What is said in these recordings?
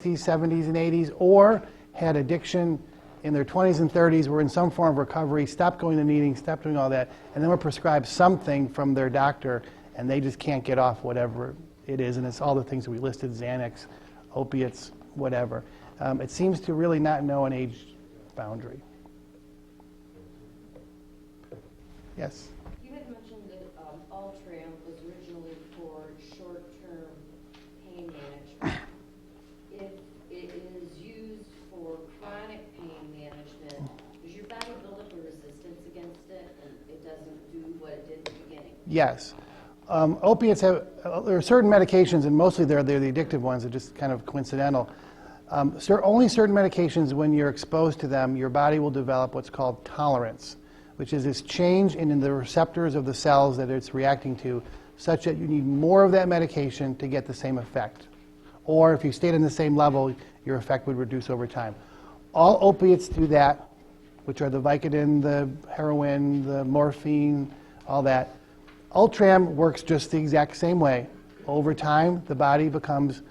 70s, and 80s, or had addiction in their 20s and 30s, were in some form of recovery, stopped going to meetings, stopped doing all that, and then were prescribed something from their doctor, and they just can't get off whatever it is, and it's all the things that we listed: Xanax, opiates, whatever. It seems to really not know an age boundary. Yes? You had mentioned that Ultram was originally for short-term pain management. If it is used for chronic pain management, does your body build up a resistance against it and it doesn't do what it did at the beginning? Yes. Opiates have, there are certain medications, and mostly they're the addictive ones, are just kind of coincidental. Only certain medications, when you're exposed to them, your body will develop what's called tolerance, which is this change in the receptors of the cells that it's reacting to, such that you need more of that medication to get the same effect. Or if you stayed on the same level, your effect would reduce over time. All opiates do that, which are the Vicodin, the heroin, the morphine, all that. Ultram works just the exact same way. Over time, the body becomes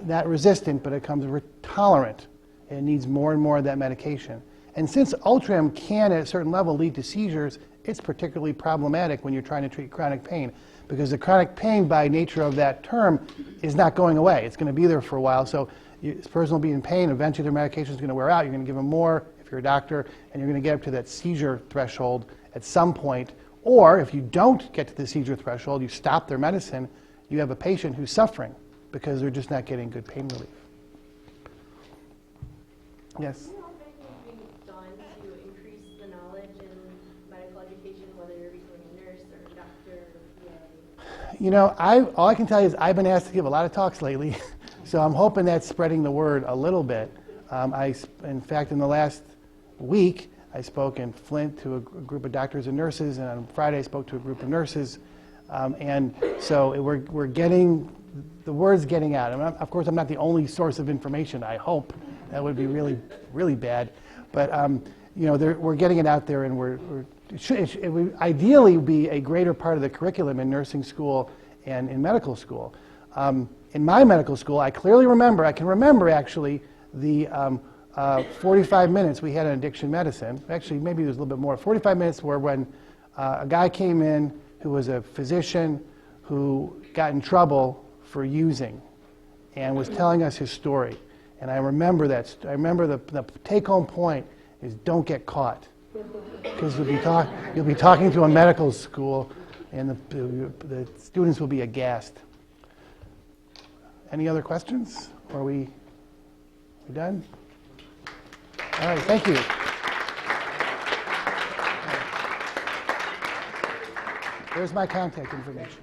not resistant, but it becomes tolerant. It needs more and more of that medication. And since Ultram can, at a certain level, lead to seizures, it's particularly problematic when you're trying to treat chronic pain, because the chronic pain, by nature of that term, is not going away. It's going to be there for a while. So this person will be in pain. Eventually, their medication is going to wear out. You're going to give them more if you're a doctor, and you're going to get up to that seizure threshold at some point. Or if you don't get to the seizure threshold, you stop their medicine, you have a patient who's suffering because they're just not getting good pain relief. Yes? Do you know if anything is being done to increase the knowledge in medical education, whether you're becoming a nurse or a doctor or PA? You know, all I can tell you is I've been asked to give a lot of talks lately, so I'm hoping that's spreading the word a little bit. In fact, in the last week, I spoke in Flint to a group of doctors and nurses, and on Friday I spoke to a group of nurses. And so we're getting, the word's getting out. Of course, I'm not the only source of information, I hope. That would be really, really bad. But, you know, we're getting it out there, and it would ideally be a greater part of the curriculum in nursing school and in medical school. In my medical school, I can remember actually the 45 minutes we had on addiction medicine. Actually, maybe it was a little bit more. 45 minutes were when a guy came in who was a physician who got in trouble for using and was telling us his story. And I remember that. I remember the take-home point is don't get caught. Because you'll be talking to a medical school, and the students will be aghast. Any other questions? Are we done? All right, thank you. There's my contact information.